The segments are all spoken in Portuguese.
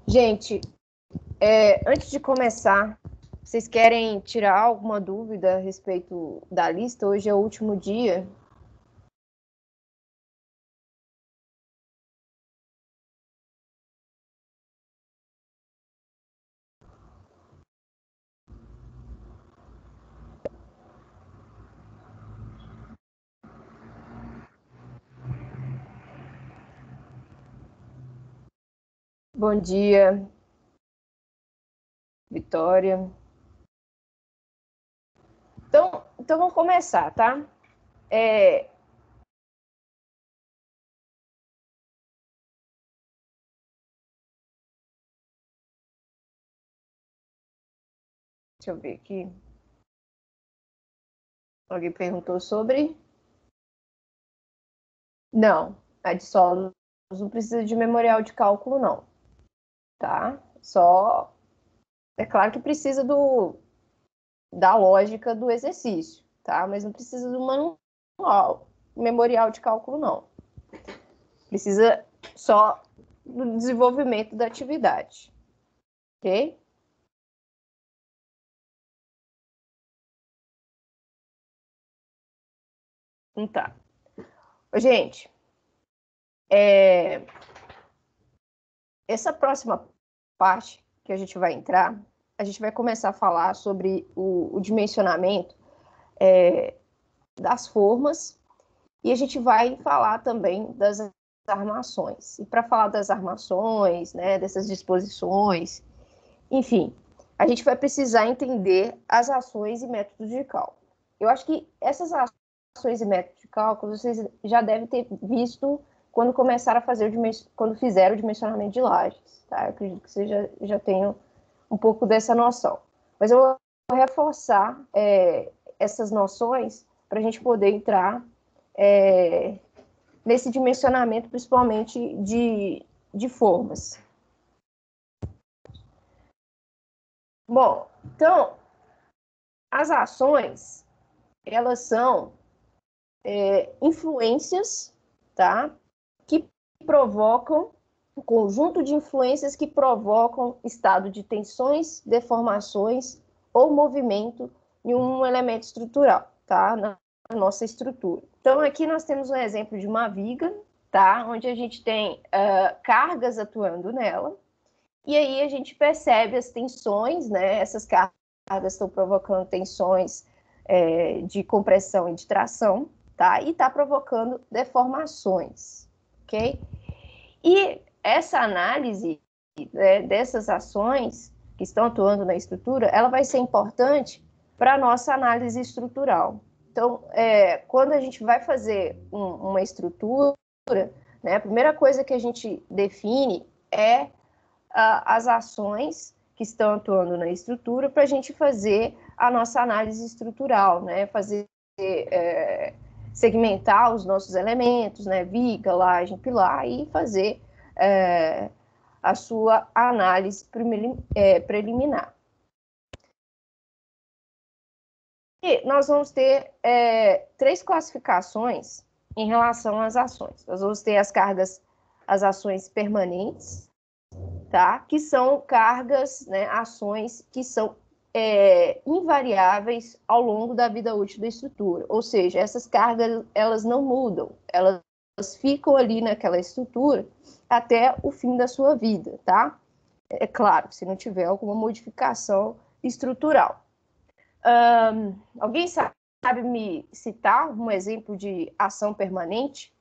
Gente, antes de começar, vocês querem tirar alguma dúvida a respeito da lista? Hoje é o último dia. Bom dia, Vitória. Então vamos começar, tá? É, Deixa eu ver aqui. Alguém perguntou sobre? Não, a de solos não precisa de memorial de cálculo, não, tá? Só, é claro que precisa da lógica do exercício, tá? Mas não precisa do manual, memorial de cálculo, não. Precisa só do desenvolvimento da atividade, ok? Então, tá. Gente, essa próxima parte que a gente vai entrar, a gente vai começar a falar sobre o dimensionamento das formas e a gente vai falar também das armações. E para falar das armações, né, dessas disposições, enfim, a gente vai precisar entender as ações e métodos de cálculo. Eu acho que essas ações e métodos de cálculo vocês já devem ter visto quando começaram a fazer quando fizeram o dimensionamento de lajes, tá? Eu acredito que vocês já tenham um pouco dessa noção. Mas eu vou reforçar essas noções para a gente poder entrar nesse dimensionamento, principalmente de formas. Bom, então, as ações, elas são influências, tá? Que provocam, um conjunto de influências que provocam estado de tensões, deformações ou movimento em um elemento estrutural, tá? Na nossa estrutura. Então, aqui nós temos um exemplo de uma viga, tá? Onde a gente tem cargas atuando nela, e aí a gente percebe as tensões, né? Essas cargas estão provocando tensões de compressão e de tração, tá? E está provocando deformações, ok? E essa análise dessas ações que estão atuando na estrutura, ela vai ser importante para a nossa análise estrutural. Então, quando a gente vai fazer uma estrutura, né, a primeira coisa que a gente define é as ações que estão atuando na estrutura para a gente fazer a nossa análise estrutural, né? Fazer segmentar os nossos elementos, né? Viga, laje, pilar e fazer a sua análise preliminar. E nós vamos ter três classificações em relação às ações. Nós vamos ter as ações permanentes, tá? Que são cargas, né, ações que são invariáveis ao longo da vida útil da estrutura. Ou seja, essas cargas, elas não mudam, elas ficam ali naquela estrutura até o fim da sua vida, tá? É claro, se não tiver alguma modificação estrutural. Alguém sabe me citar um exemplo de ação permanente?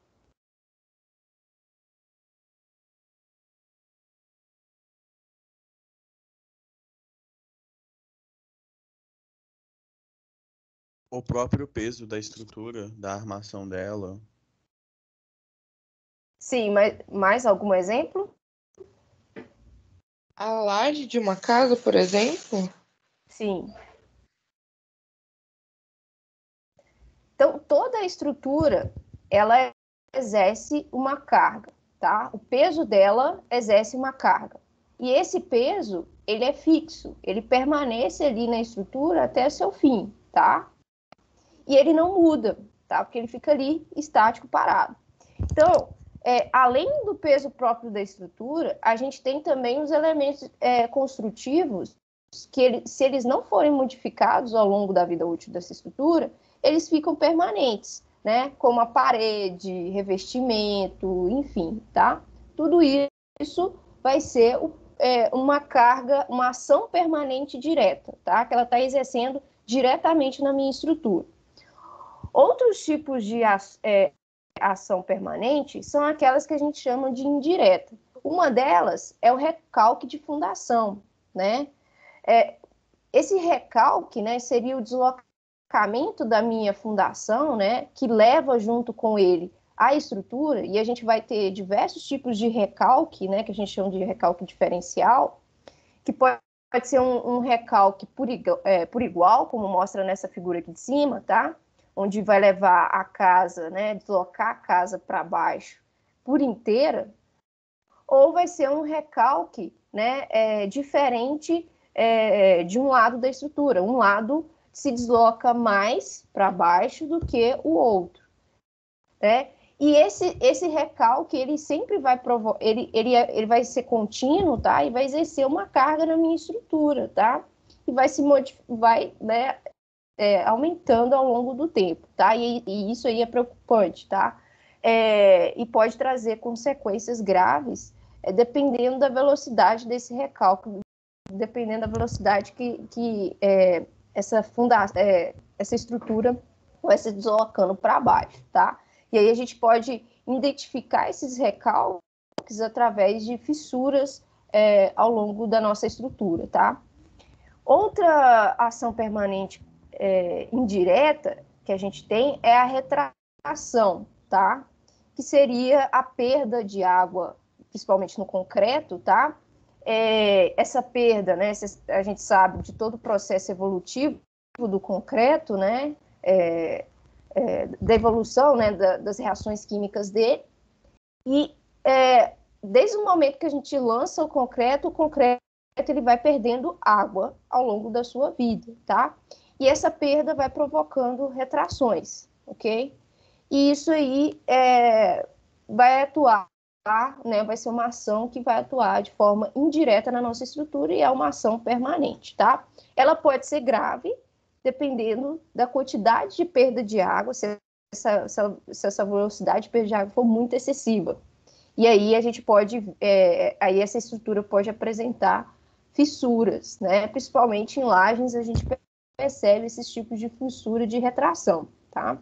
O próprio peso da estrutura, da armação dela. Sim, mas mais algum exemplo? A laje de uma casa, por exemplo? Sim. Então, toda a estrutura, ela exerce uma carga, tá? O peso dela exerce uma carga. E esse peso, ele é fixo, ele permanece ali na estrutura até seu fim, tá? E ele não muda, tá? Porque ele fica ali estático, parado. Então, além do peso próprio da estrutura, a gente tem também os elementos construtivos que, se eles não forem modificados ao longo da vida útil dessa estrutura, eles ficam permanentes, né? Como a parede, revestimento, enfim, tá? Tudo isso vai ser uma carga, uma ação permanente direta, tá? Que ela está exercendo diretamente na minha estrutura. Outros tipos de ação permanente são aquelas que a gente chama de indireta. Uma delas é o recalque de fundação, né? Esse recalque, né, seria o deslocamento da minha fundação, né, que leva junto com ele a estrutura, e a gente vai ter diversos tipos de recalque, né, que a gente chama de recalque diferencial, que pode ser um recalque por igual, como mostra nessa figura aqui de cima, tá? Onde vai levar a casa, né, deslocar a casa para baixo por inteira, ou vai ser um recalque, né, diferente de um lado da estrutura. Um lado se desloca mais para baixo do que o outro, né? E esse recalque, ele sempre vai ele vai ser contínuo, tá? E vai exercer uma carga na minha estrutura, tá? E vai né, aumentando ao longo do tempo, tá? E isso aí é preocupante, tá? E pode trazer consequências graves, dependendo da velocidade desse recalque, dependendo da velocidade que essa estrutura vai se deslocando para baixo, tá? E aí a gente pode identificar esses recalques através de fissuras ao longo da nossa estrutura, tá? Outra ação permanente indireta que a gente tem é a retração, tá? Que seria a perda de água, principalmente no concreto, tá? Essa perda, né? A gente sabe de todo o processo evolutivo do concreto, né? Da evolução, né? Das reações químicas dele. E desde o momento que a gente lança o concreto ele vai perdendo água ao longo da sua vida, tá? E essa perda vai provocando retrações, ok? E isso aí vai atuar, né? Vai ser uma ação que vai atuar de forma indireta na nossa estrutura e é uma ação permanente, tá? Ela pode ser grave, dependendo da quantidade de perda de água, se essa velocidade de perda de água for muito excessiva. E aí a gente pode, aí essa estrutura pode apresentar fissuras, né? Principalmente em lajes a gente percebe esses tipos de fissura de retração, tá?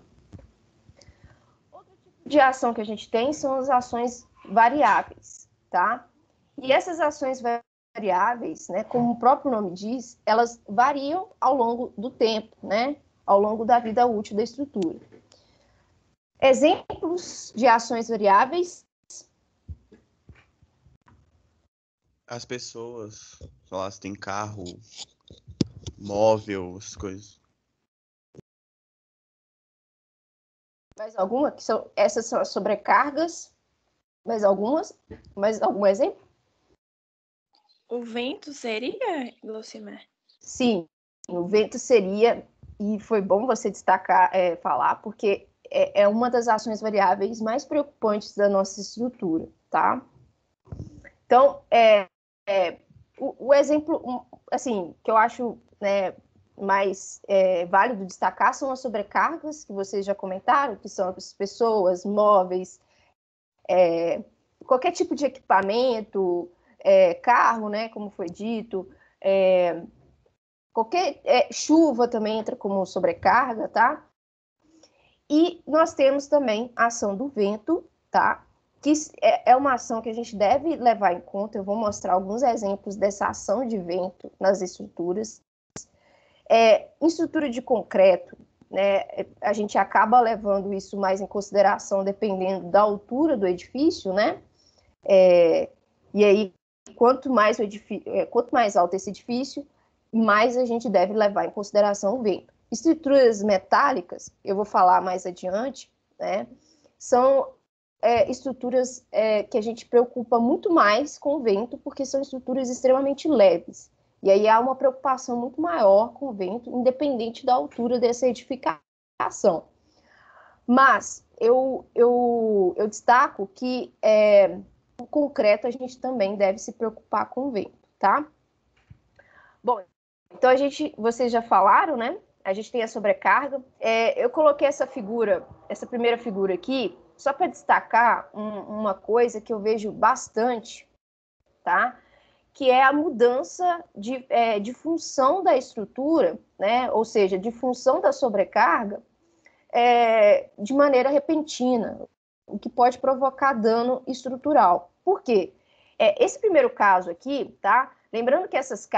Outro tipo de ação que a gente tem são as ações variáveis, tá? E essas ações variáveis, né, como o próprio nome diz, elas variam ao longo do tempo, né? Ao longo da vida útil da estrutura. Exemplos de ações variáveis. As pessoas, sei lá, se tem carro, móvel, as coisas. Mais alguma? Essas são as sobrecargas. Mais algum exemplo? O vento seria, Glaucimar? Sim, o vento seria, e foi bom você destacar, falar, porque é uma das ações variáveis mais preocupantes da nossa estrutura, tá? Então, o exemplo, assim, que eu acho, né, mais válido destacar são as sobrecargas, que vocês já comentaram, que são as pessoas, móveis, qualquer tipo de equipamento, carro, né, como foi dito, qualquer chuva também entra como sobrecarga, tá? E nós temos também a ação do vento, tá? Que é uma ação que a gente deve levar em conta. Eu vou mostrar alguns exemplos dessa ação de vento nas estruturas. Em estrutura de concreto, né, a gente acaba levando isso mais em consideração dependendo da altura do edifício, né? E aí, quanto mais alto esse edifício, mais a gente deve levar em consideração o vento. Estruturas metálicas, eu vou falar mais adiante, né? São estruturas que a gente preocupa muito mais com o vento, porque são estruturas extremamente leves. E aí há uma preocupação muito maior com o vento, independente da altura dessa edificação. Mas eu destaco que no concreto a gente também deve se preocupar com o vento, tá? Bom, então vocês já falaram, né? A gente tem a sobrecarga. Eu coloquei essa primeira figura aqui, só para destacar uma coisa que eu vejo bastante, tá? Que é a mudança de função da estrutura, né? Ou seja, de função da sobrecarga de maneira repentina, o que pode provocar dano estrutural. Por quê? Esse primeiro caso aqui, tá? Lembrando que essas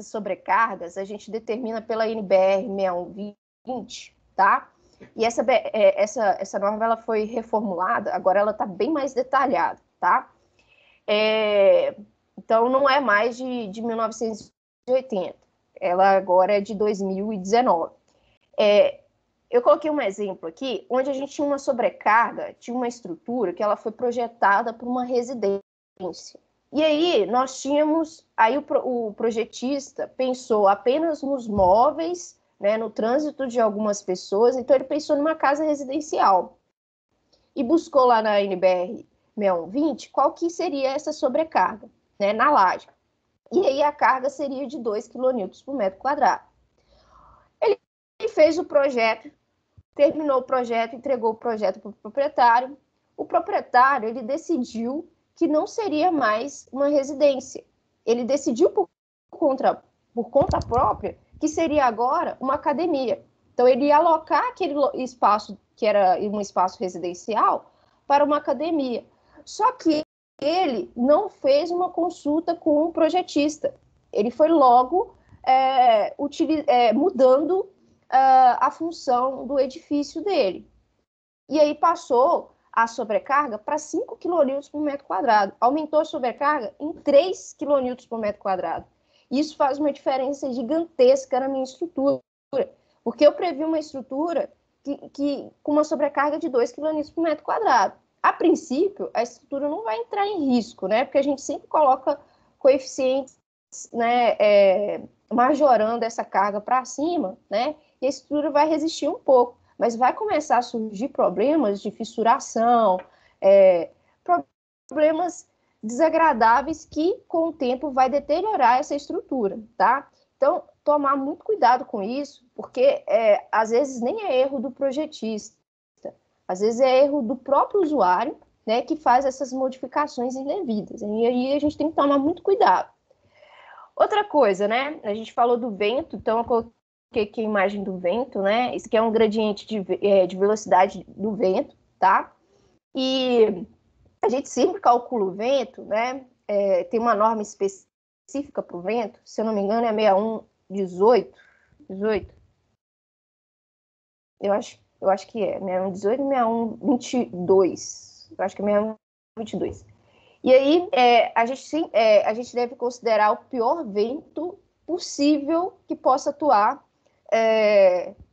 sobrecargas, a gente determina pela NBR 6120, tá? E essa norma ela foi reformulada, agora ela está bem mais detalhada, tá? Então, não é mais de 1980, ela agora é de 2019. Eu coloquei um exemplo aqui, onde a gente tinha uma sobrecarga, tinha uma estrutura que ela foi projetada para uma residência. E aí, o projetista pensou apenas nos móveis, né, no trânsito de algumas pessoas, então ele pensou numa casa residencial. E buscou lá na NBR 6120 qual que seria essa sobrecarga, né, na laje. E aí a carga seria de 2 kN por metro quadrado. Ele fez o projeto, terminou o projeto, entregou o projeto para o proprietário. O proprietário, ele decidiu que não seria mais uma residência. Ele decidiu por conta própria que seria agora uma academia. Então, ele ia alocar aquele espaço, que era um espaço residencial, para uma academia. Só que ele não fez uma consulta com o projetista. Ele foi logo mudando a função do edifício dele. E aí passou a sobrecarga para 5 kN por metro quadrado. Aumentou a sobrecarga em 3 kN por metro quadrado. Isso faz uma diferença gigantesca na minha estrutura, porque eu previ uma estrutura com uma sobrecarga de 2 kN por metro quadrado. A princípio, a estrutura não vai entrar em risco, né? Porque a gente sempre coloca coeficientes, né, majorando essa carga para cima, né? E a estrutura vai resistir um pouco, mas vai começar a surgir problemas de fissuração, problemas desagradáveis que, com o tempo, vai deteriorar essa estrutura, tá? Então, tomar muito cuidado com isso, porque às vezes nem é erro do projetista, às vezes é erro do próprio usuário, né, que faz essas modificações indevidas. E aí a gente tem que tomar muito cuidado. Outra coisa, né? A gente falou do vento, então eu coloquei aqui a imagem do vento, né? Isso aqui é um gradiente de velocidade do vento, tá? E a gente sempre calcula o vento, né? Tem uma norma específica para o vento, se eu não me engano é 6118. 18? Eu acho que é 6118 e 6122. Eu acho que é 6122. E aí, a gente deve considerar o pior vento possível que possa atuar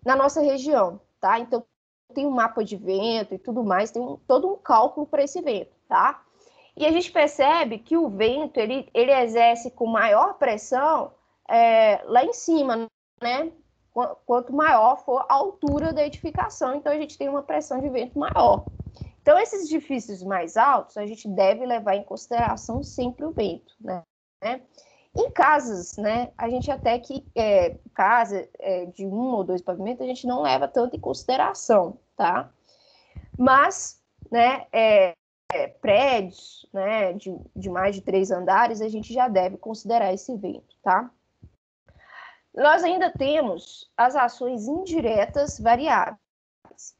na nossa região, tá? Então, tem um mapa de vento e tudo mais, tem todo um cálculo para esse vento, tá? E a gente percebe que o vento, ele exerce com maior pressão lá em cima, né? Quanto maior for a altura da edificação, então a gente tem uma pressão de vento maior. Então, esses edifícios mais altos, a gente deve levar em consideração sempre o vento, né? Em casas, né, a gente até que casa de 1 ou 2 pavimentos, a gente não leva tanto em consideração, tá? Mas, né, prédios, né, de mais de 3 andares, a gente já deve considerar esse vento, tá? Nós ainda temos as ações indiretas variáveis,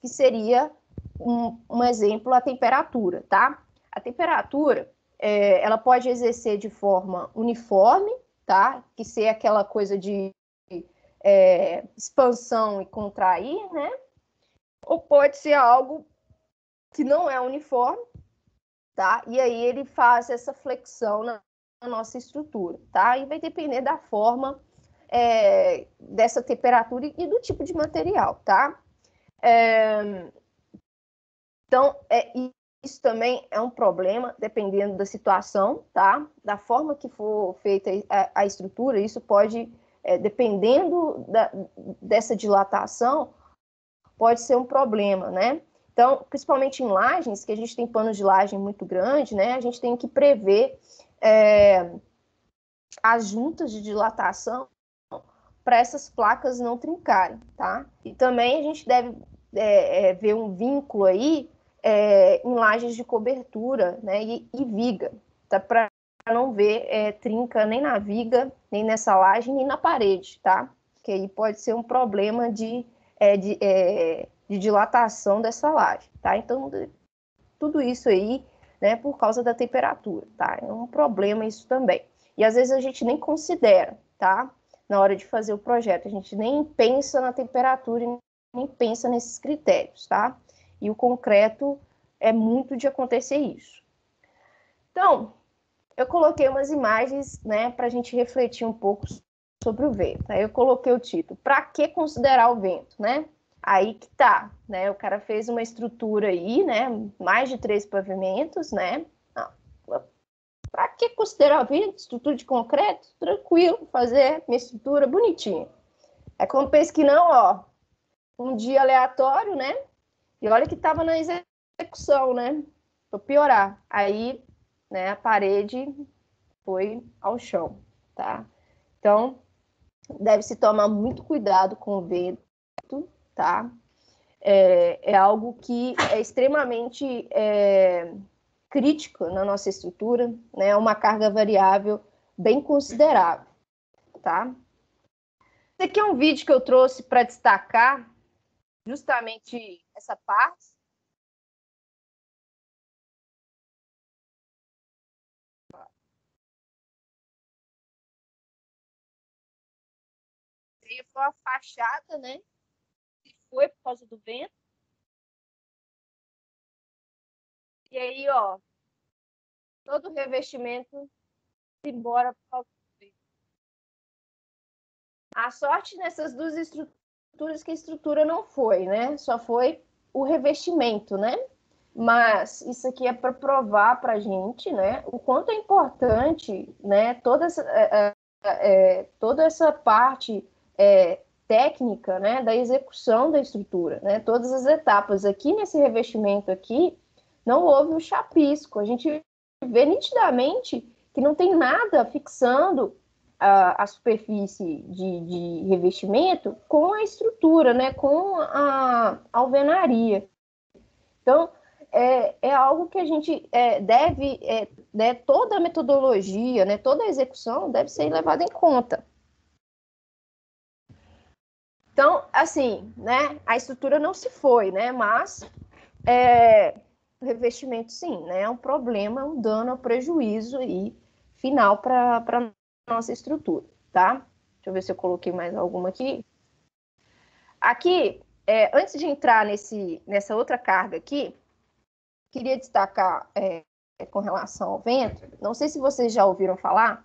que seria um exemplo, a temperatura, tá? A temperatura, ela pode exercer de forma uniforme, tá? Que ser aquela coisa de expansão e contrair, né? Ou pode ser algo que não é uniforme, tá? E aí ele faz essa flexão na nossa estrutura, tá? E vai depender da forma dessa temperatura e do tipo de material, tá? Então, isso também é um problema, dependendo da situação, tá? Da forma que for feita a estrutura, isso pode, dependendo dessa dilatação, pode ser um problema, né? Então, principalmente em lajes, que a gente tem panos de laje muito grande, né? A gente tem que prever as juntas de dilatação para essas placas não trincarem, tá? E também a gente deve ver um vínculo aí em lajes de cobertura, né? E viga, tá? Para não ver trinca nem na viga, nem nessa laje, nem na parede, tá? Que aí pode ser um problema de dilatação dessa laje, tá? Então, tudo isso aí, né, por causa da temperatura, tá? É um problema isso também. E às vezes a gente nem considera, tá? Na hora de fazer o projeto, a gente nem pensa na temperatura e nem pensa nesses critérios, tá? E o concreto é muito de acontecer isso. Então, eu coloquei umas imagens, né, para a gente refletir um pouco sobre o vento. Aí eu coloquei o título, para que considerar o vento, né? Aí que tá, né? O cara fez uma estrutura aí, né? Mais de 3 pavimentos, né? Para que considerar o vento? Estrutura de concreto? Tranquilo, fazer minha estrutura bonitinha. É como pensa que não, ó. Um dia aleatório, né? E olha que tava na execução, né? Vou piorar. Aí, né, a parede foi ao chão, tá? Então, deve-se tomar muito cuidado com o vento, tá? É algo que é extremamente crítico na nossa estrutura, né? É uma carga variável bem considerável, tá? Esse aqui é um vídeo que eu trouxe para destacar justamente essa parte. Foi a fachada, né? Que foi por causa do vento. E aí, ó, todo o revestimento embora por causa do vento. A sorte nessas duas estruturas que a estrutura não foi, né? Só foi o revestimento, né? Mas isso aqui é para provar para a gente, né, o quanto é importante, né, toda essa parte técnica, né, da execução da estrutura, né, todas as etapas. Aqui nesse revestimento aqui, não houve um chapisco. A gente vê nitidamente que não tem nada fixando a superfície de revestimento com a estrutura, né, com a alvenaria. Então, é algo que a gente deve, né, toda a metodologia, né, toda a execução deve ser levada em conta. Então, assim, né, a estrutura não se foi, né, mas o revestimento, sim, né, é um problema, um dano, um prejuízo aí, final para a nossa estrutura, tá? Deixa eu ver se eu coloquei mais alguma aqui. Aqui, antes de entrar nessa outra carga aqui, queria destacar com relação ao vento, não sei se vocês já ouviram falar,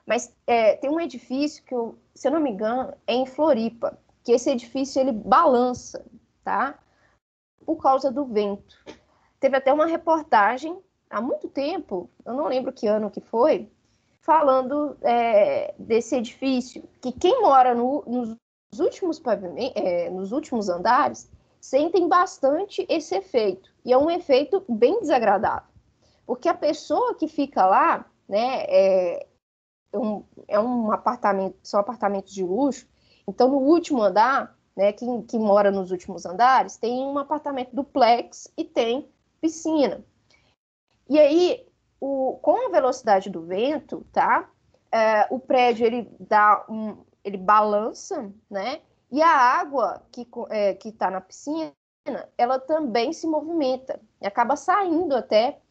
mas tem um edifício que, se eu não me engano, é em Floripa, que esse edifício ele balança, tá? Por causa do vento. Teve até uma reportagem há muito tempo, eu não lembro que ano que foi, falando desse edifício, que quem mora nos últimos andares sentem bastante esse efeito. E é um efeito bem desagradável. Porque a pessoa que fica lá, né, um apartamento, são apartamentos de luxo, então no último andar, né, quem mora nos últimos andares, tem um apartamento duplex e tem piscina. E aí, com a velocidade do vento, tá, o prédio ele balança, né, e a água que está na piscina, ela também se movimenta, e acaba saindo até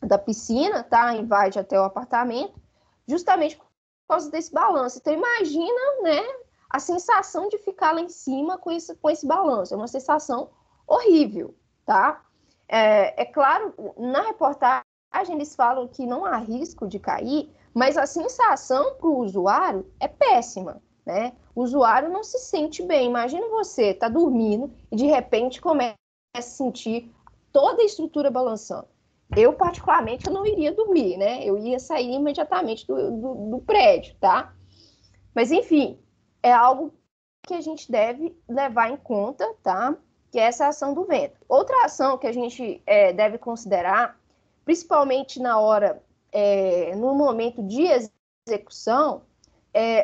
da piscina, tá? Invade até o apartamento, justamente por causa desse balanço. Então, imagina, né, a sensação de ficar lá em cima com esse balanço. É uma sensação horrível, tá? É claro, na reportagem eles falam que não há risco de cair, mas a sensação para o usuário é péssima, né? O usuário não se sente bem. Imagina você tá dormindo e de repente começa a sentir toda a estrutura balançando. Eu, particularmente, eu não iria dormir, né? Eu ia sair imediatamente do prédio, tá? Mas, enfim, é algo que a gente deve levar em conta, tá? Que é essa ação do vento. Outra ação que a gente deve considerar, principalmente na hora, no momento de execução,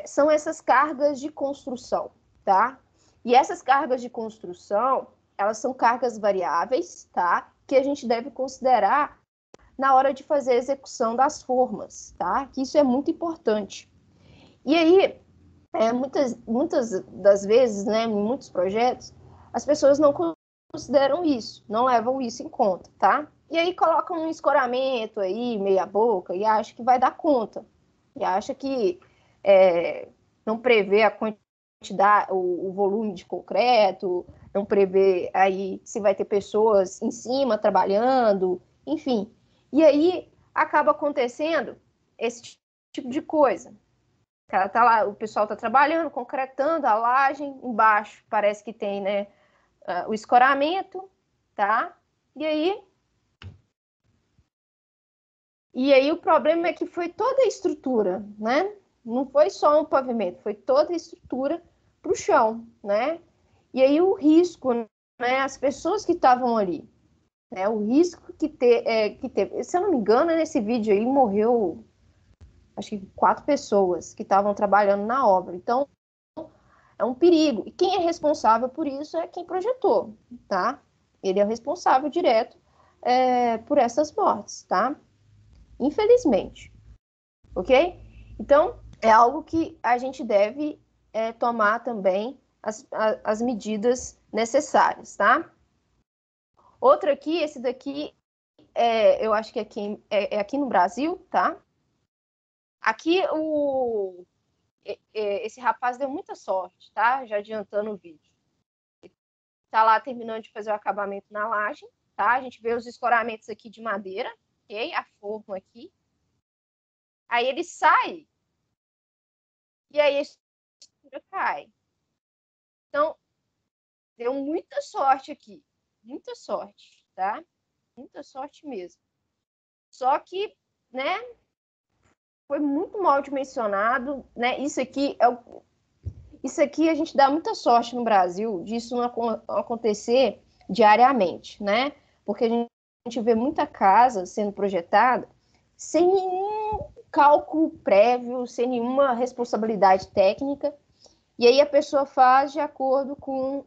são essas cargas de construção, tá? E essas cargas de construção, elas são cargas variáveis, tá? Que a gente deve considerar na hora de fazer a execução das formas, tá? Que isso é muito importante. E aí, muitas das vezes, né, em muitos projetos, as pessoas não consideram isso, não levam isso em conta, tá? E aí colocam um escoramento aí, meia boca, e acham que vai dar conta. E acha que não prevê a quantidade, o volume de concreto, não prevê aí se vai ter pessoas em cima trabalhando, enfim. E aí acaba acontecendo esse tipo de coisa. Tá lá, o pessoal está trabalhando, concretando a laje, embaixo parece que tem, né, o escoramento, tá? E aí o problema é que foi toda a estrutura, né? Não foi só um pavimento, foi toda a estrutura para o chão, né? E aí o risco, né? As pessoas que estavam ali, né? O risco que teve, se eu não me engano, nesse vídeo aí morreu, acho que 4 pessoas que estavam trabalhando na obra. Então, é um perigo. E quem é responsável por isso é quem projetou, tá? Ele é o responsável direto por essas mortes, tá? Infelizmente. Ok? Então, é algo que a gente deve tomar também as medidas necessárias, tá? Outro aqui, esse daqui, eu acho que aqui no Brasil, tá? Aqui, esse rapaz deu muita sorte, tá? Já adiantando o vídeo. Ele tá lá terminando de fazer o acabamento na laje, tá? A gente vê os escoramentos aqui de madeira, ok? A forma aqui. Aí ele sai e aí a estrutura cai. Então, deu muita sorte aqui. Muita sorte, tá? Muita sorte mesmo. Só que, né, foi muito mal dimensionado, né? Isso aqui a gente dá muita sorte no Brasil disso não acontecer diariamente, né? Porque a gente vê muita casa sendo projetada sem nenhum cálculo prévio, sem nenhuma responsabilidade técnica, e aí a pessoa faz de acordo com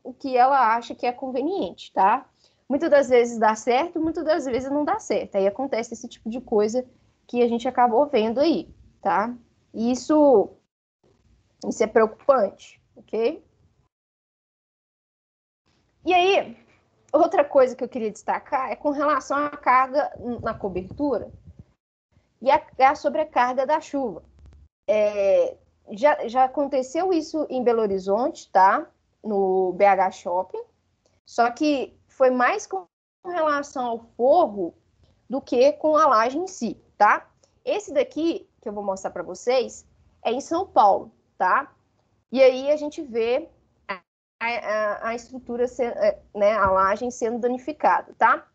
o que ela acha que é conveniente, tá? Muitas das vezes dá certo, muitas das vezes não dá certo. Aí acontece esse tipo de coisa que a gente acabou vendo aí, tá? E isso é preocupante, ok? E aí, outra coisa que eu queria destacar é com relação à carga na cobertura e a sobrecarga da chuva. Já aconteceu isso em Belo Horizonte, tá? No BH Shopping, só que foi mais com relação ao forro do que com a laje em si, tá? Esse daqui, que eu vou mostrar para vocês, é em São Paulo, tá? E aí a gente vê a estrutura, né, a laje sendo danificada, tá?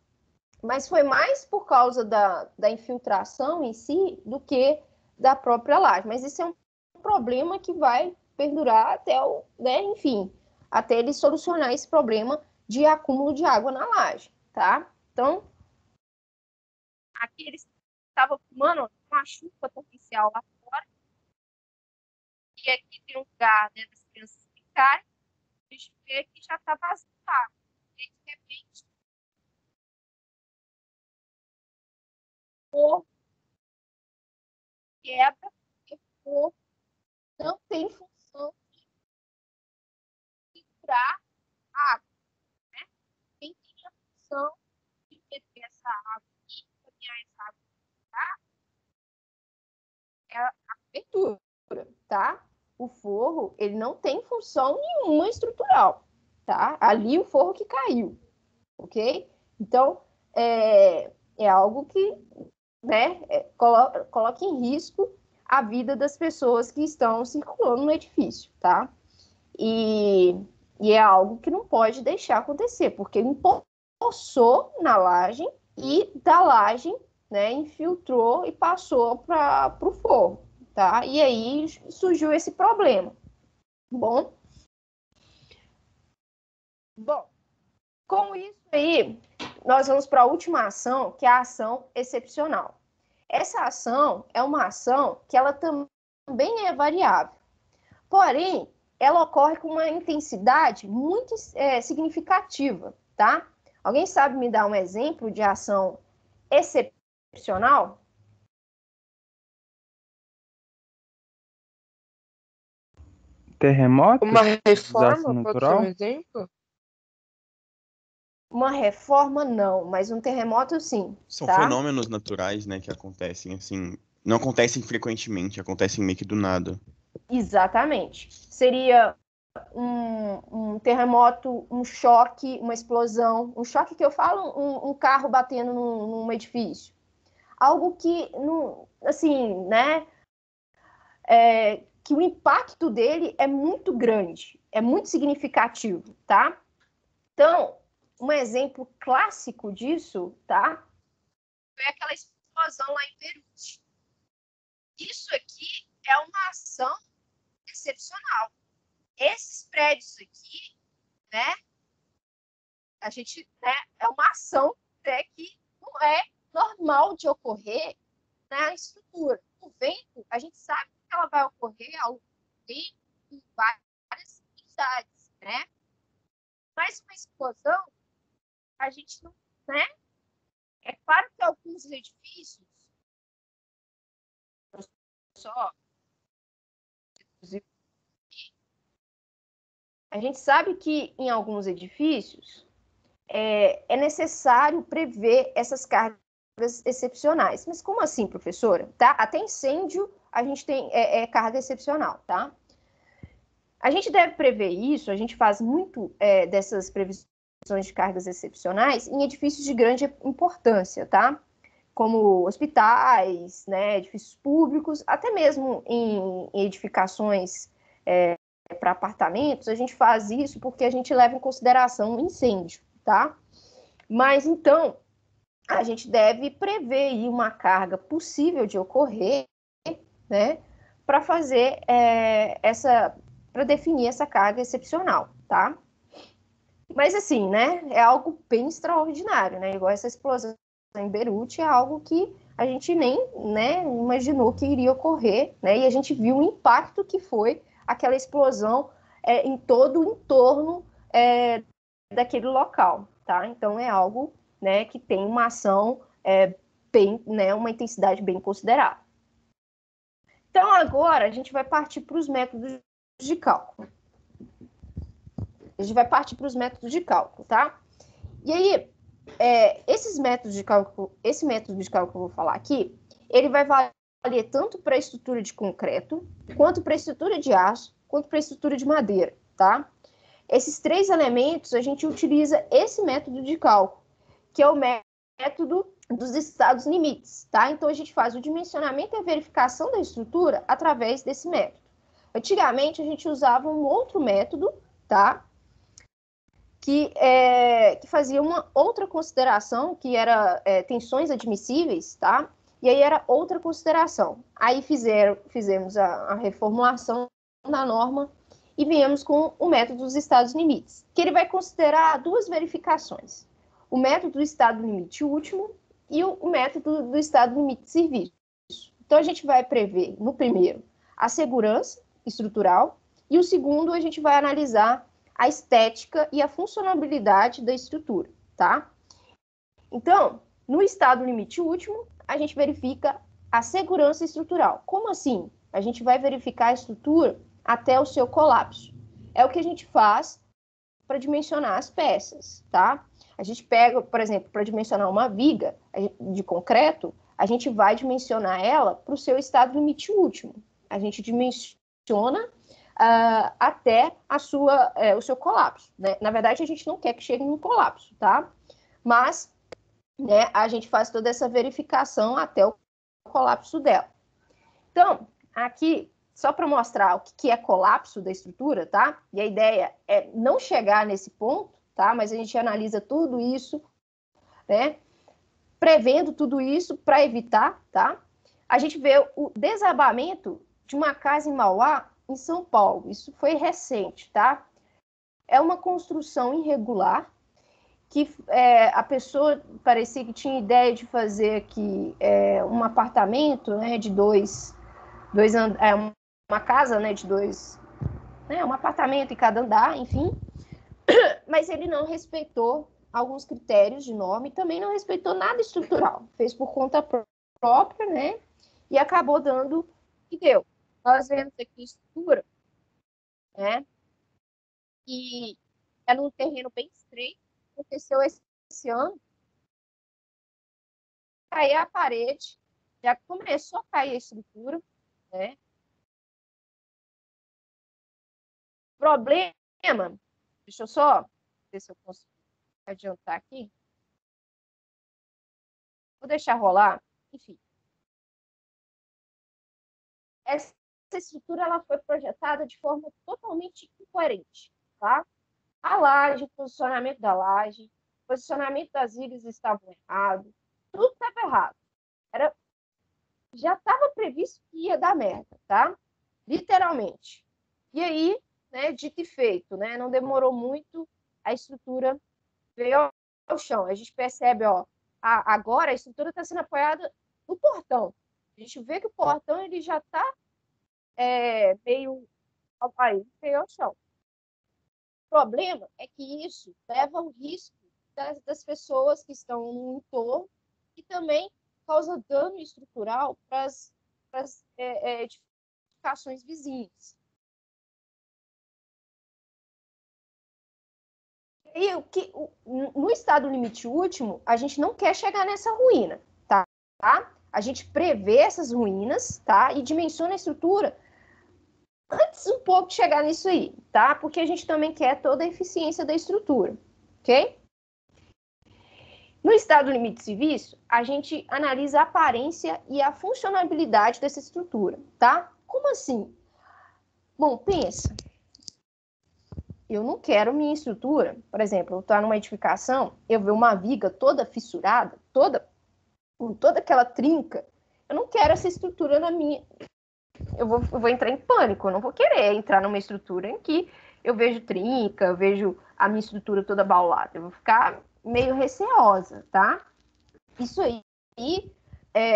Mas foi mais por causa da infiltração em si do que da própria laje. Mas isso é um problema que vai perdurar até né, enfim, até ele solucionar esse problema de acúmulo de água na laje, tá? Então, aqui eles estavam filmando uma chuva torrencial lá fora, e aqui tem um lugar, né, das crianças ficarem, a gente vê que já está vazio lá. E de repente, o quebra, e o não tem função de segurar a água, né? Quem tem a função de meter essa água e caminhar essa água pra é a cobertura, tá? O forro, ele não tem função nenhuma estrutural, tá? Ali o forro que caiu, ok? Então, é algo que, né, coloca em risco a vida das pessoas que estão circulando no edifício, tá? E é algo que não pode deixar acontecer, porque ele empoçou na laje e da laje, né, infiltrou e passou para o forro, tá? E aí surgiu esse problema. Bom, Bom, com isso aí, nós vamos para a última ação, que é a ação excepcional. Essa ação é uma ação que ela também é variável. Porém, ela ocorre com uma intensidade muito significativa, tá? Alguém sabe me dar um exemplo de ação excepcional? Terremoto? Uma Desastre reforma pode ser um natural? exemplo? Uma reforma, não, mas um terremoto, sim, São tá? fenômenos naturais, né, que acontecem assim. Não acontecem frequentemente, acontecem meio que do nada. Exatamente. Seria um terremoto, um choque, uma explosão. Um choque que eu falo, um carro batendo num edifício. Algo que, assim, né, que o impacto dele é muito grande, é muito significativo, tá? Então, um exemplo clássico disso, tá? Foi aquela explosão lá em Beirute. Isso aqui é uma ação excepcional. Esses prédios aqui, né? A gente, né, é uma ação até que não é normal de ocorrer na estrutura. O vento, a gente sabe que ela vai ocorrer ao tempo em várias cidades, né? Mas uma explosão, a gente não, né? É claro que alguns edifícios, só, a gente sabe que em alguns edifícios é necessário prever essas cargas excepcionais. Mas como assim, professora? Tá? Até incêndio a gente tem carga excepcional, tá? A gente deve prever isso, a gente faz muito dessas previsões de cargas excepcionais em edifícios de grande importância, tá? Como hospitais, né, edifícios públicos, até mesmo em edificações para apartamentos, a gente faz isso porque a gente leva em consideração o incêndio, tá? Mas então, a gente deve prever aí uma carga possível de ocorrer, né, para fazer para definir essa carga excepcional, tá? Mas assim, né, é algo bem extraordinário, né? Igual essa explosão em Beirute é algo que a gente nem, né, imaginou que iria ocorrer, né? E a gente viu o impacto que foi aquela explosão em todo o entorno daquele local, tá? Então é algo, né, que tem uma ação bem, né, uma intensidade bem considerável. Então agora a gente vai partir para os métodos de cálculo. A gente vai partir para os métodos de cálculo, tá? E aí, esse método de cálculo que eu vou falar aqui, ele vai valer tanto para a estrutura de concreto, quanto para a estrutura de aço, quanto para a estrutura de madeira, tá? Esses três elementos, a gente utiliza esse método de cálculo, que é o método dos estados limites, tá? Então, a gente faz o dimensionamento e a verificação da estrutura através desse método. Antigamente, a gente usava um outro método, tá? Que fazia uma outra consideração, que era tensões admissíveis, tá? E aí era outra consideração. Aí fizemos a reformulação da norma e viemos com o método dos estados limites, que ele vai considerar duas verificações. O método do estado limite último e o método do estado limite de serviço. Então, a gente vai prever, no primeiro, a segurança estrutural, e o segundo, a gente vai analisar a estética e a funcionalidade da estrutura, tá? Então, no estado limite último, a gente verifica a segurança estrutural. Como assim? A gente vai verificar a estrutura até o seu colapso. É o que a gente faz para dimensionar as peças, tá? A gente pega, por exemplo, para dimensionar uma viga de concreto, a gente vai dimensionar ela para o seu estado limite último. A gente dimensiona até o seu colapso, né? Na verdade, a gente não quer que chegue no colapso, tá? Mas, né, a gente faz toda essa verificação até o colapso dela. Então, aqui, só para mostrar o que é colapso da estrutura, tá? E a ideia é não chegar nesse ponto, tá? Mas a gente analisa tudo isso, né? Prevendo tudo isso para evitar, tá? A gente vê o desabamento de uma casa em Mauá, em São Paulo. Isso foi recente, tá? é uma construção irregular que a pessoa parecia que tinha ideia de fazer aqui um apartamento, né, de uma casa, né, de dois, né, um apartamento em cada andar, enfim, mas ele não respeitou alguns critérios de norma e também não respeitou nada estrutural, fez por conta própria, né, e acabou dando e deu. Nós vemos aqui a estrutura, né, e é num terreno bem estreito, aconteceu esse ano, cair a parede, já começou a cair a estrutura, né? Problema, deixa eu só ver se eu consigo adiantar aqui. Vou deixar rolar, enfim. Essa estrutura ela foi projetada de forma totalmente incoerente, tá? A laje, o posicionamento da laje, o posicionamento das vigas estavam errados, tudo estava errado. Já estava previsto que ia dar merda, tá? Literalmente. E aí, né, dito e feito, né? Não demorou muito, a estrutura veio ao chão. A gente percebe, ó, agora a estrutura está sendo apoiada no portão. A gente vê que o portão ele já está meio aí, veio ao chão. O problema é que isso leva ao risco das pessoas que estão no entorno e também causa dano estrutural para as edificações vizinhas. E no estado limite último, a gente não quer chegar nessa ruína, tá? A gente prevê essas ruínas, tá? E dimensiona a estrutura antes um pouco de chegar nisso aí, tá? Porque a gente também quer toda a eficiência da estrutura, ok? No estado limite de serviço, a gente analisa a aparência e a funcionabilidade dessa estrutura, tá? Como assim? Bom, pensa. Eu não quero minha estrutura, por exemplo, eu estou numa edificação, eu ver uma viga toda fissurada, com toda aquela trinca, eu não quero essa estrutura na minha. Eu vou entrar em pânico, eu não vou querer entrar numa estrutura em que eu vejo trinca, eu vejo a minha estrutura toda abaulada, eu vou ficar meio receosa, tá? Isso aí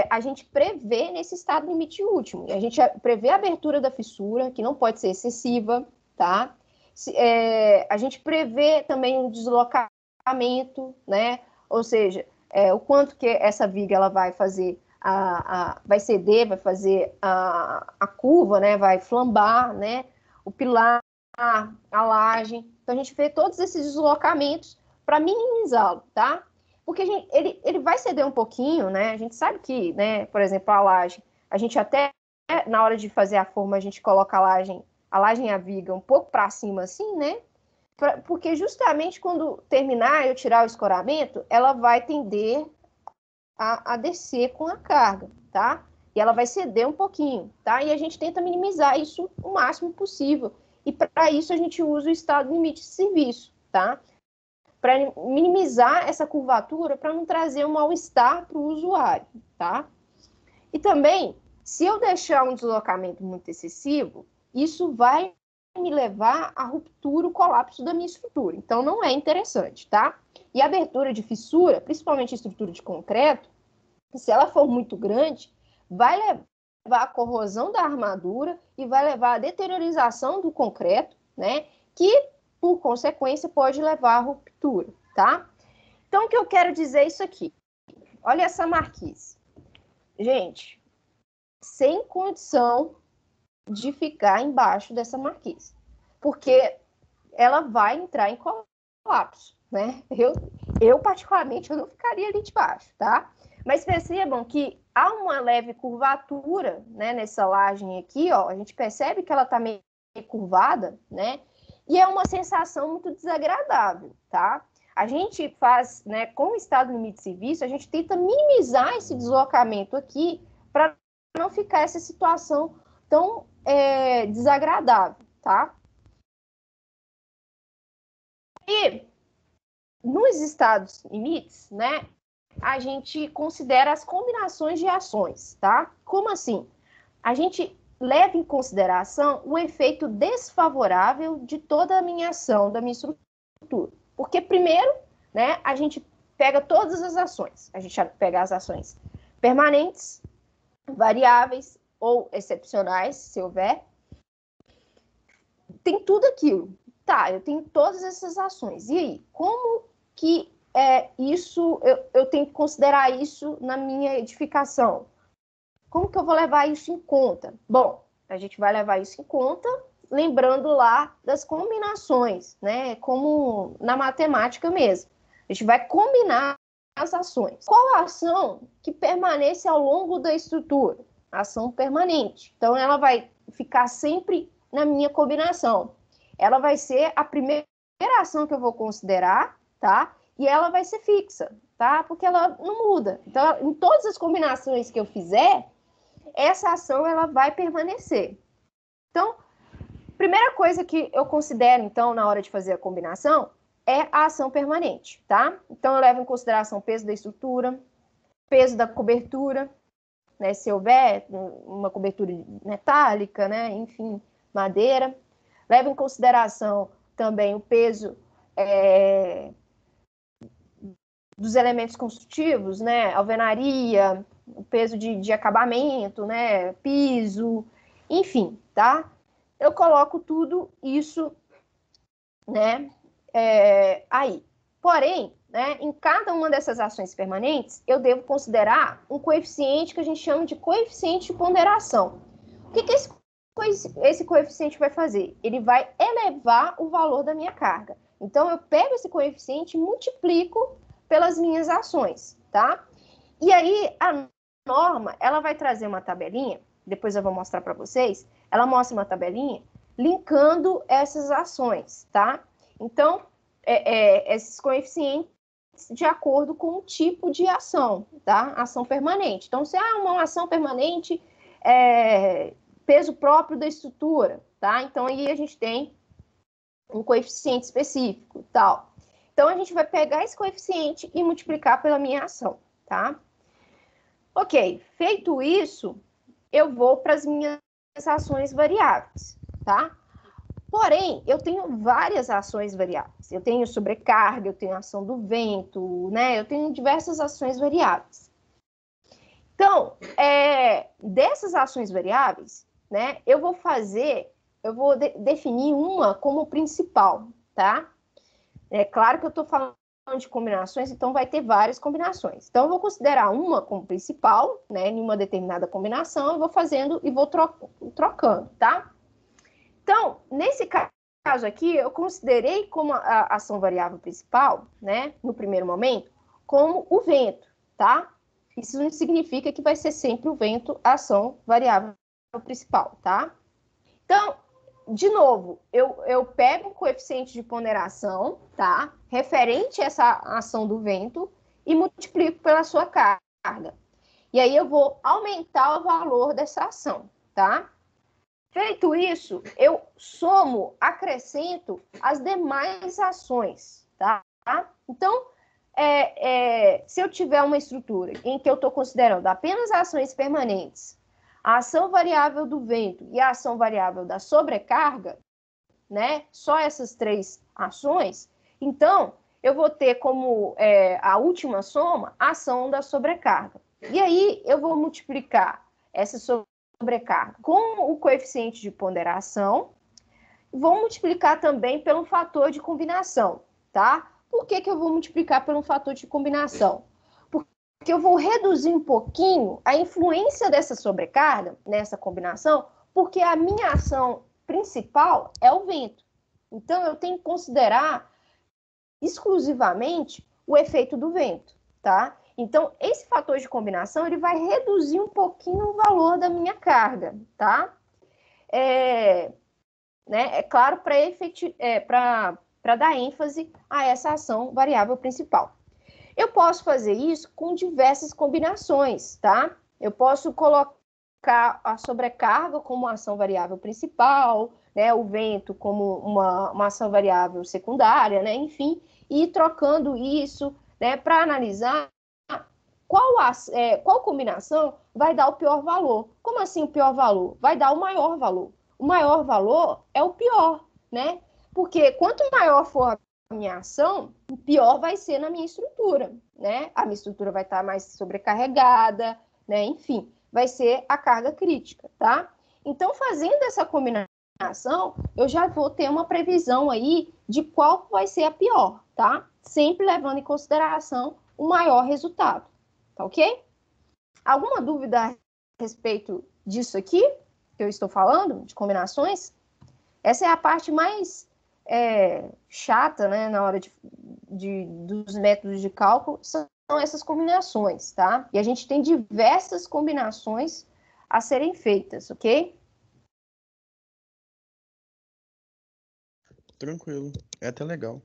a gente prevê nesse estado limite último, a gente prevê a abertura da fissura, que não pode ser excessiva, tá? A gente prevê também um deslocamento, né? Ou seja, o quanto que essa viga ela vai fazer, vai ceder, vai fazer a curva, né? Vai flambar, né? O pilar, a laje. Então, a gente vê todos esses deslocamentos para minimizá-lo, tá? Porque ele vai ceder um pouquinho, né? A gente sabe que, né? Por exemplo, a laje, a gente até, na hora de fazer a forma, a gente coloca a laje e a viga um pouco para cima assim, né? Porque justamente quando terminar eu tirar o escoramento, ela vai tender a descer com a carga, tá? E ela vai ceder um pouquinho, tá? E a gente tenta minimizar isso o máximo possível. E para isso a gente usa o estado limite de serviço, tá? Para minimizar essa curvatura, para não trazer um mal-estar para o usuário, tá? E também, se eu deixar um deslocamento muito excessivo, isso vai me levar à ruptura, o colapso da minha estrutura. Então, não é interessante, tá? E a abertura de fissura, principalmente a estrutura de concreto, se ela for muito grande, vai levar à corrosão da armadura e vai levar à deteriorização do concreto, né? Que, por consequência, pode levar à ruptura, tá? Então, o que eu quero dizer é isso aqui. Olha essa marquise. Gente, sem condição de ficar embaixo dessa marquise, porque ela vai entrar em colapso, né? Eu particularmente, eu não ficaria ali debaixo, tá? Mas percebam que há uma leve curvatura, né, nessa laje aqui, ó, a gente percebe que ela tá meio curvada, né? E é uma sensação muito desagradável, tá? A gente faz, né, com o estado limite de serviço, a gente tenta minimizar esse deslocamento aqui para não ficar essa situação tão desagradável, tá? E nos estados limites, né, a gente considera as combinações de ações, tá? Como assim? A gente leve em consideração o efeito desfavorável de toda a minha ação, da minha estrutura. Porque, primeiro, né, a gente pega todas as ações. A gente pega as ações permanentes, variáveis ou excepcionais, se houver. Tem tudo aquilo. Tá, eu tenho todas essas ações. E aí, como que isso, eu tenho que considerar isso na minha edificação? Como que eu vou levar isso em conta? Bom, a gente vai levar isso em conta lembrando lá das combinações, né? Como na matemática mesmo. A gente vai combinar as ações. Qual a ação que permanece ao longo da estrutura? A ação permanente. Então, ela vai ficar sempre na minha combinação. Ela vai ser a primeira ação que eu vou considerar, tá? E ela vai ser fixa, tá? Porque ela não muda. Então, em todas as combinações que eu fizer, essa ação ela vai permanecer. Então, primeira coisa que eu considero, então, na hora de fazer a combinação, é a ação permanente, tá? Então, eu levo em consideração o peso da estrutura, peso da cobertura, né? Se houver uma cobertura metálica, né? Enfim, madeira. Levo em consideração também o peso dos elementos construtivos, né? Alvenaria, o peso de acabamento, né? Piso, enfim, tá? Eu coloco tudo isso, né? Aí. Porém, né? Em cada uma dessas ações permanentes, eu devo considerar um coeficiente que a gente chama de coeficiente de ponderação. O que esse coeficiente vai fazer? Ele vai elevar o valor da minha carga. Então, eu pego esse coeficiente e multiplico pelas minhas ações, tá? E aí, a norma, ela vai trazer uma tabelinha, depois eu vou mostrar para vocês, ela mostra uma tabelinha linkando essas ações, tá? Então, esses coeficientes de acordo com o tipo de ação, tá? Ação permanente. Então, se há uma ação permanente, peso próprio da estrutura, tá? Então, aí a gente tem um coeficiente específico, tal. Então, a gente vai pegar esse coeficiente e multiplicar pela minha ação, tá? Ok, feito isso, eu vou para as minhas ações variáveis, tá? Porém, eu tenho várias ações variáveis. Eu tenho sobrecarga, eu tenho ação do vento, né? Eu tenho diversas ações variáveis. Então, dessas ações variáveis, né? Eu vou definir uma como principal, tá? É claro que eu estou falando de combinações, então vai ter várias combinações. Então, eu vou considerar uma como principal, né? Em uma determinada combinação, eu vou fazendo e vou trocando, tá? Então, nesse caso aqui, eu considerei como a ação variável principal, né? No primeiro momento, como o vento, tá? Isso não significa que vai ser sempre o vento a ação variável principal, tá? Então, de novo, eu pego o coeficiente de ponderação, tá? Referente a essa ação do vento e multiplico pela sua carga. E aí eu vou aumentar o valor dessa ação, tá? Feito isso, eu acrescento as demais ações, tá? Então, se eu tiver uma estrutura em que eu estou considerando apenas ações permanentes, a ação variável do vento e a ação variável da sobrecarga, né? Só essas três ações, então eu vou ter como a última soma a ação da sobrecarga. E aí eu vou multiplicar essa sobrecarga com o coeficiente de ponderação, vou multiplicar também pelo fator de combinação, tá? Por que eu vou multiplicar pelo fator de combinação? Porque eu vou reduzir um pouquinho a influência dessa sobrecarga nessa combinação, porque a minha ação principal é o vento. Então, eu tenho que considerar exclusivamente o efeito do vento, tá? Então, esse fator de combinação, ele vai reduzir um pouquinho o valor da minha carga, tá? Claro, para dar ênfase a essa ação variável principal. Eu posso fazer isso com diversas combinações, tá? Eu posso colocar a sobrecarga como ação variável principal, né? O vento como uma ação variável secundária, né? Enfim, e ir trocando isso, né? Para analisar qual combinação vai dar o pior valor? Como assim o pior valor? Vai dar o maior valor. O maior valor é o pior, né? Porque quanto maior for a minha ação, pior vai ser na minha estrutura, né? A minha estrutura vai estar mais sobrecarregada, né? Enfim, vai ser a carga crítica, tá? Então, fazendo essa combinação, eu já vou ter uma previsão aí de qual vai ser a pior, tá? Sempre levando em consideração o maior resultado, tá ok? Alguma dúvida a respeito disso aqui, que eu estou falando, de combinações? Essa é a parte mais chata, né, na hora dos métodos de cálculo, são essas combinações, tá? E a gente tem diversas combinações a serem feitas, ok? Tranquilo. É até legal.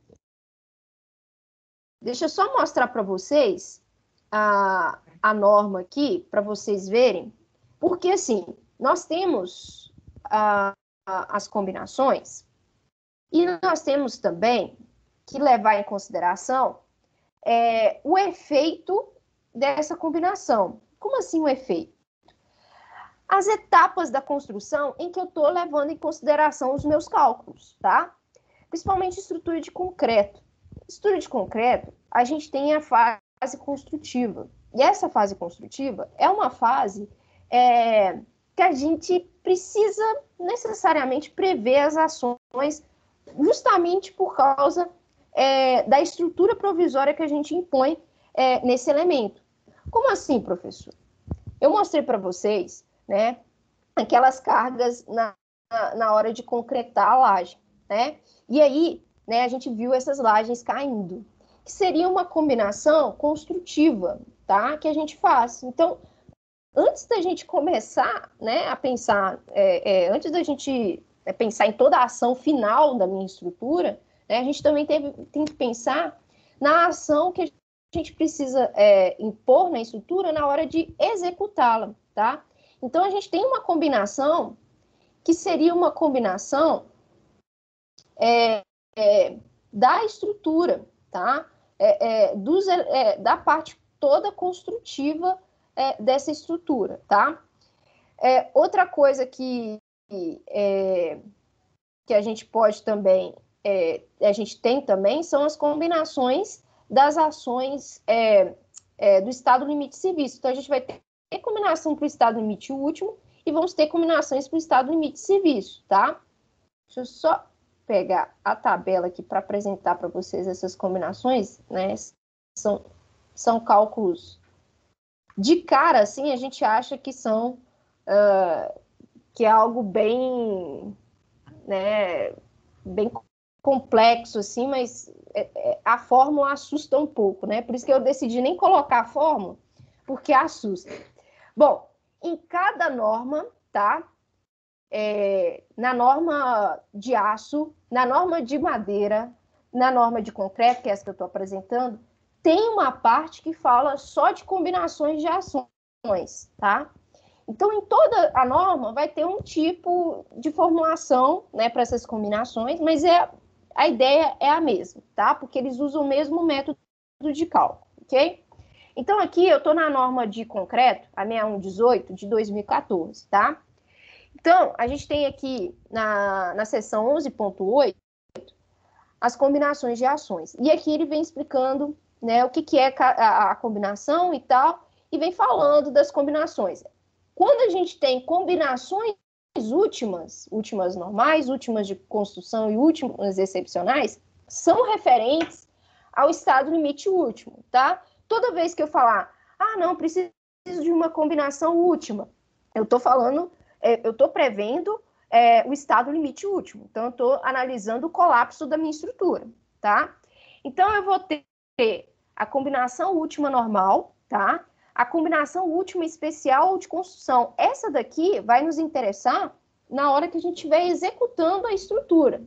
Deixa eu só mostrar para vocês a norma aqui, para vocês verem, porque assim, nós temos as combinações e nós temos também que levar em consideração o efeito dessa combinação. Como assim o efeito? As etapas da construção em que eu estou levando em consideração os meus cálculos, tá? Principalmente estrutura de concreto. Estrutura de concreto, a gente tem a fase construtiva. E essa fase construtiva é uma fase que a gente precisa necessariamente prever as ações justamente por causa da estrutura provisória que a gente impõe nesse elemento. Como assim, professor? Eu mostrei para vocês, né, aquelas cargas na hora de concretar a laje, né? E aí, né, a gente viu essas lajes caindo, que seria uma combinação construtiva, tá? Que a gente faz. Então, antes da gente começar, né, a pensar, antes da gente pensar em toda a ação final da minha estrutura, né, a gente também tem que pensar na ação que a gente precisa impor na estrutura na hora de executá-la, tá? Então, a gente tem uma combinação que seria uma combinação da estrutura, tá? Da parte toda construtiva dessa estrutura, tá? Outra coisa que a gente pode também, a gente tem também, são as combinações das ações do estado limite de serviço. Então, a gente vai ter combinação para o estado limite último e vamos ter combinações para o estado limite de serviço, tá? Deixa eu só pegar a tabela aqui para apresentar para vocês essas combinações, né? São cálculos de cara, assim, a gente acha que são que é algo bem, né, bem complexo, assim, mas a fórmula assusta um pouco, né? Por isso que eu decidi nem colocar a fórmula, porque assusta. Bom, em cada norma, tá? Na norma de aço, na norma de madeira, na norma de concreto, que é essa que eu estou apresentando, tem uma parte que fala só de combinações de ações, tá? Então, em toda a norma vai ter um tipo de formulação, né, para essas combinações, mas a ideia é a mesma, tá? Porque eles usam o mesmo método de cálculo, ok? Então, aqui eu estou na norma de concreto, a 6118 de 2014, tá? Então, a gente tem aqui na seção 11.8 as combinações de ações. E aqui ele vem explicando, né, o que é a combinação e tal, e vem falando das combinações. Quando a gente tem combinações últimas normais, últimas de construção e últimas excepcionais, são referentes ao estado limite último, tá? Toda vez que eu falar, não, preciso de uma combinação última, eu estou falando, eu estou prevendo o estado limite último. Então, eu estou analisando o colapso da minha estrutura, tá? Então, eu vou ter a combinação última normal, tá? A combinação última especial de construção. Essa daqui vai nos interessar na hora que a gente estiver executando a estrutura,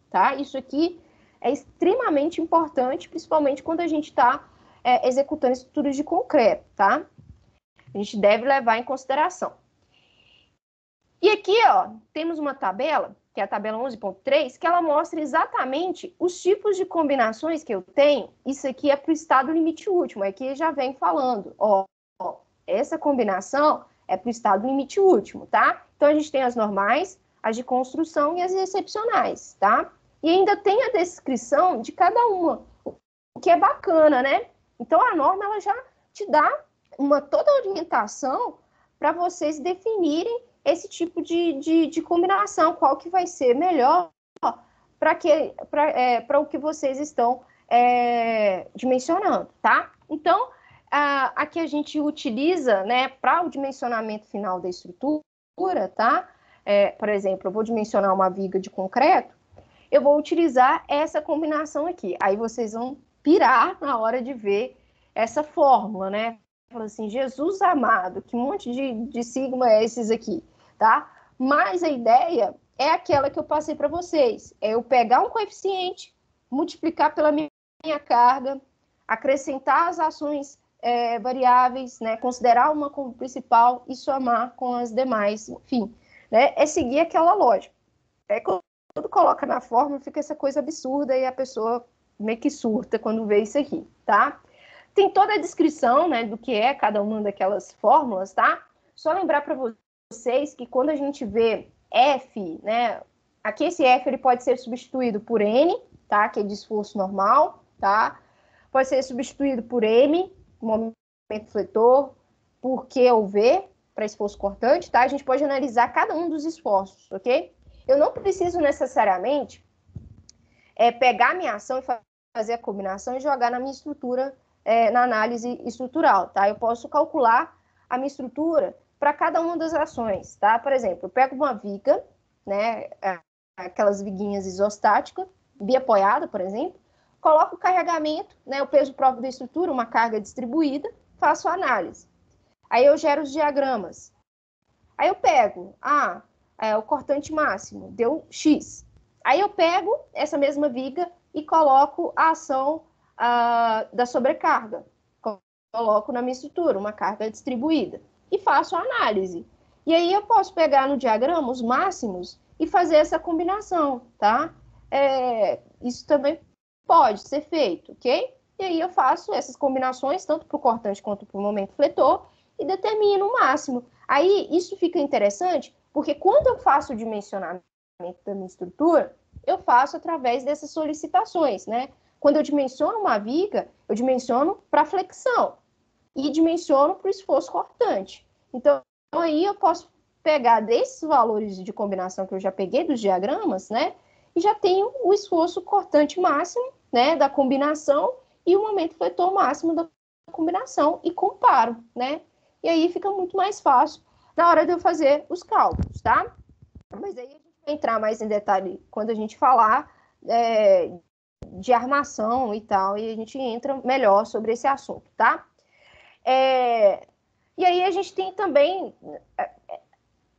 tá? Isso aqui é extremamente importante, principalmente quando a gente está executando estruturas de concreto, tá? A gente deve levar em consideração. E aqui, ó, temos uma tabela, que é a tabela 11.3, que ela mostra exatamente os tipos de combinações que eu tenho. Isso aqui é para o estado limite último, aqui já vem falando, ó, essa combinação é para o estado limite último, tá? Então, a gente tem as normais, as de construção e as excepcionais, tá? E ainda tem a descrição de cada uma, o que é bacana, né? Então, a norma, ela já te dá toda a orientação para vocês definirem esse tipo de combinação, qual que vai ser melhor para o que vocês estão dimensionando, tá? Então, aqui a gente utiliza, né, para o dimensionamento final da estrutura, tá? Por exemplo, eu vou dimensionar uma viga de concreto, eu vou utilizar essa combinação aqui. Aí vocês vão pirar na hora de ver essa fórmula, né? Fala assim, Jesus amado, que monte de sigma é esses aqui, tá? Mas a ideia é aquela que eu passei para vocês. É eu pegar um coeficiente, multiplicar pela minha carga, acrescentar as ações variáveis, né? Considerar uma como principal e somar com as demais, enfim. Né? É seguir aquela lógica. Quando coloca na fórmula, fica essa coisa absurda e a pessoa meio que surta quando vê isso aqui, tá? Tem toda a descrição, né, do que é cada uma daquelas fórmulas, tá? Só lembrar para vocês que quando a gente vê F, né, aqui esse F ele pode ser substituído por N, tá? Que é de esforço normal, tá? Pode ser substituído por M, momento fletor, por Q ou V, para esforço cortante, tá? A gente pode analisar cada um dos esforços, ok? Eu não preciso necessariamente pegar a minha ação e fazer a combinação e jogar na minha estrutura, na análise estrutural, tá? Eu posso calcular a minha estrutura para cada uma das ações, tá? Por exemplo, eu pego uma viga, né, aquelas viguinhas isostáticas, biapoiada, por exemplo, coloco o carregamento, né, o peso próprio da estrutura, uma carga distribuída, faço a análise. Aí eu gero os diagramas. Aí eu pego, o cortante máximo, deu X. Aí eu pego essa mesma viga e coloco a ação da sobrecarga. Coloco na minha estrutura, uma carga distribuída. E faço a análise. E aí eu posso pegar no diagrama os máximos e fazer essa combinação, tá? Isso também pode ser feito, ok? E aí eu faço essas combinações, tanto para o cortante quanto para o momento fletor, e determino o máximo. Aí isso fica interessante, porque quando eu faço o dimensionamento da minha estrutura, eu faço através dessas solicitações, né? Quando eu dimensiono uma viga, eu dimensiono para flexão e dimensiono para o esforço cortante. Então, aí eu posso pegar desses valores de combinação que eu já peguei dos diagramas, né? E já tenho o esforço cortante máximo, né? Da combinação e o momento fletor máximo da combinação e comparo, né? E aí fica muito mais fácil na hora de eu fazer os cálculos, tá? Mas aí a gente vai entrar mais em detalhe quando a gente falar de armação e tal, e a gente entra melhor sobre esse assunto, tá? E aí a gente tem também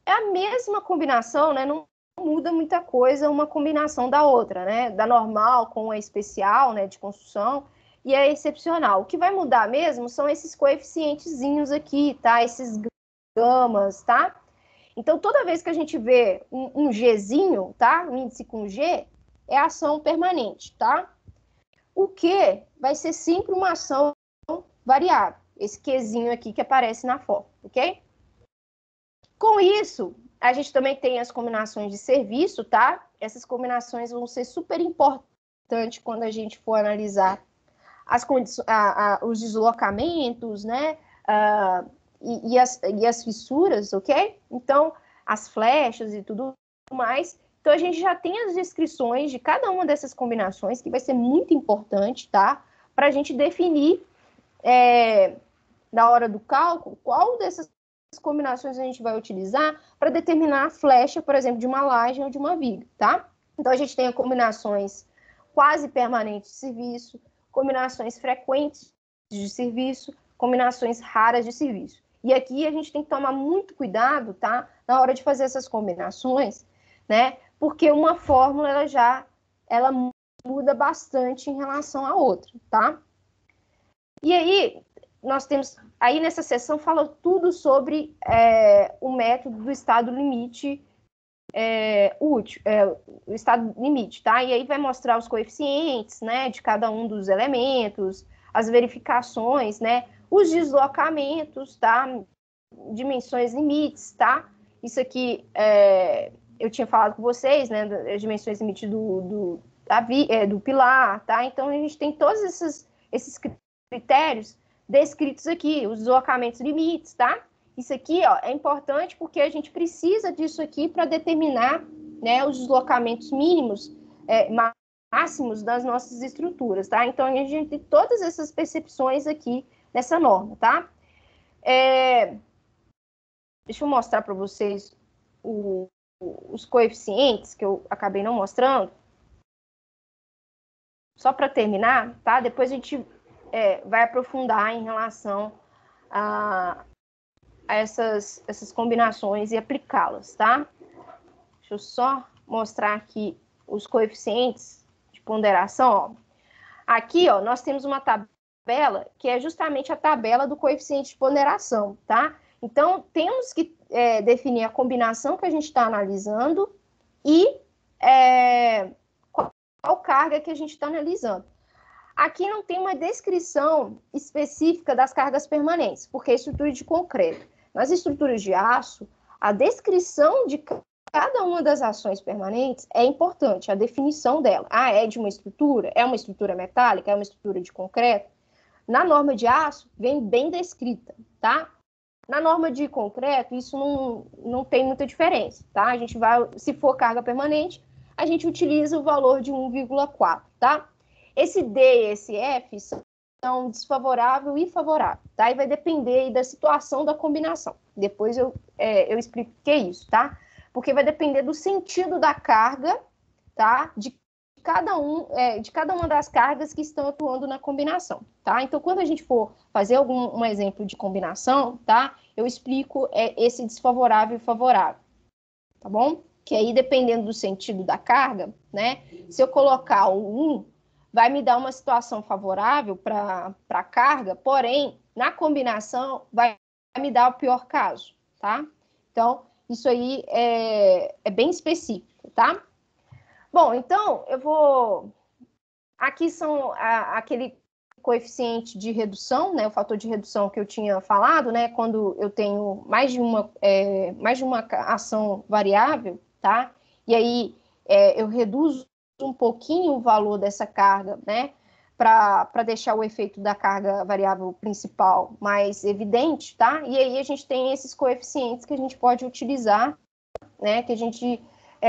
a mesma combinação, né? Não muda muita coisa uma combinação da outra, né? Da normal com a especial, né? De construção e a excepcional. O que vai mudar mesmo são esses coeficientezinhos aqui, tá? Esses gamas, tá? Então, toda vez que a gente vê um Gzinho, tá? Um índice com G, é ação permanente, tá? O Q vai ser sempre uma ação variável. Esse Qzinho aqui que aparece na foto, ok? Com isso, a gente também tem as combinações de serviço, tá? Essas combinações vão ser super importantes quando a gente for analisar os deslocamentos, né? E as fissuras, ok? Então, as flechas e tudo mais. Então, a gente já tem as descrições de cada uma dessas combinações, que vai ser muito importante, tá? Para a gente definir, na hora do cálculo, qual dessas combinações a gente vai utilizar para determinar a flecha, por exemplo, de uma laje ou de uma viga, tá? Então, a gente tem combinações quase permanentes de serviço, combinações frequentes de serviço, combinações raras de serviço. E aqui a gente tem que tomar muito cuidado, tá? Na hora de fazer essas combinações, né? Porque uma fórmula, ela muda bastante em relação à outra, tá? E aí, nós temos, aí nessa seção fala tudo sobre o método do estado limite útil, o estado limite, tá? E aí vai mostrar os coeficientes, né, de cada um dos elementos, as verificações, né, os deslocamentos, tá? Dimensões limites, tá? Isso aqui eu tinha falado com vocês, né, as dimensões limites do pilar, tá? Então a gente tem todos esses critérios descritos aqui, os deslocamentos limites, tá? Isso aqui, ó, é importante porque a gente precisa disso aqui para determinar, né, os deslocamentos mínimos, máximos das nossas estruturas, tá? Então, a gente tem todas essas percepções aqui nessa norma, tá? Deixa eu mostrar para vocês os coeficientes que eu acabei não mostrando. Só para terminar, tá? Depois a gente vai aprofundar em relação a essas combinações e aplicá-las, tá? Deixa eu só mostrar aqui os coeficientes de ponderação, ó. Aqui, ó, nós temos uma tabela que é justamente a tabela do coeficiente de ponderação, tá? Então, temos que definir a combinação que a gente está analisando e qual carga que a gente está analisando. Aqui não tem uma descrição específica das cargas permanentes, porque é estrutura de concreto. Nas estruturas de aço, a descrição de cada uma das ações permanentes é importante, a definição dela. É de uma estrutura? É uma estrutura metálica? É uma estrutura de concreto? Na norma de aço, vem bem descrita, tá? Na norma de concreto, isso não tem muita diferença, tá? A gente vai, se for carga permanente, a gente utiliza o valor de 1,4, tá? Esse D e esse F são desfavorável e favorável, tá? E vai depender aí da situação da combinação. Depois eu explico o que é isso, tá? Porque vai depender do sentido da carga, tá? De cada uma das cargas que estão atuando na combinação, tá? Então, quando a gente for fazer um exemplo de combinação, tá? Eu explico esse desfavorável e favorável, tá bom? Que aí, dependendo do sentido da carga, né? Se eu colocar o 1, vai me dar uma situação favorável para a carga, porém, na combinação, vai me dar o pior caso, tá? Então, isso aí é bem específico, tá? Bom, então, eu vou... Aqui são aquele coeficiente de redução, né? O fator de redução que eu tinha falado, né? Quando eu tenho mais de uma ação variável, tá? E aí eu reduzo um pouquinho o valor dessa carga, né? Para deixar o efeito da carga variável principal mais evidente, tá? E aí a gente tem esses coeficientes que a gente pode utilizar, né? Que a gente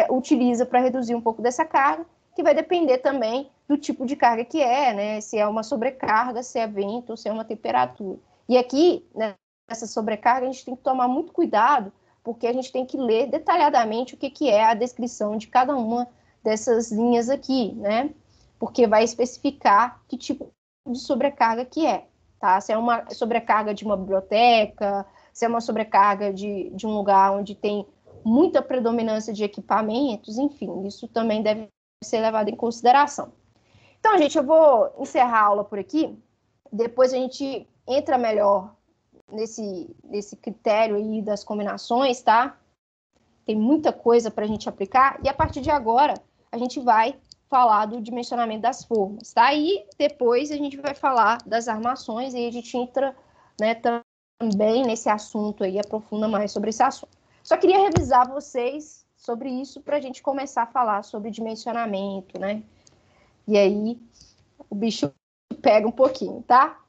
utiliza para reduzir um pouco dessa carga, que vai depender também do tipo de carga que né? Se é uma sobrecarga, se é vento, ou se é uma temperatura. E aqui, né, nessa sobrecarga, a gente tem que tomar muito cuidado, porque a gente tem que ler detalhadamente o que é a descrição de cada uma dessas linhas aqui, né? Porque vai especificar que tipo de sobrecarga que tá? Se é uma sobrecarga de uma biblioteca, se é uma sobrecarga de um lugar onde tem muita predominância de equipamentos, enfim, isso também deve ser levado em consideração. Então, gente, eu vou encerrar a aula por aqui, depois a gente entra melhor nesse critério aí das combinações, tá? Tem muita coisa para a gente aplicar, e a partir de agora a gente vai falar do dimensionamento das formas, tá? E depois a gente vai falar das armações, e a gente entra, né, também nesse assunto aí, aprofunda mais sobre esse assunto. Só queria revisar vocês sobre isso para a gente começar a falar sobre dimensionamento, né? E aí o bicho pega um pouquinho, tá?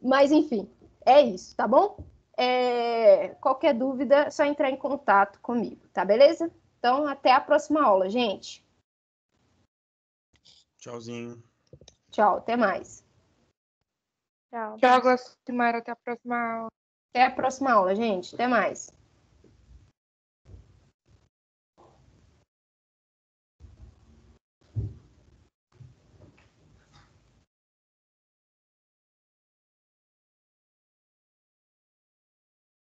Mas, enfim, é isso, tá bom? Qualquer dúvida, é só entrar em contato comigo, tá beleza? Então, até a próxima aula, gente. Tchauzinho. Tchau, até mais. Tchau. Tchau, Glaucimar. Até a próxima aula. Até a próxima aula, gente. Até mais.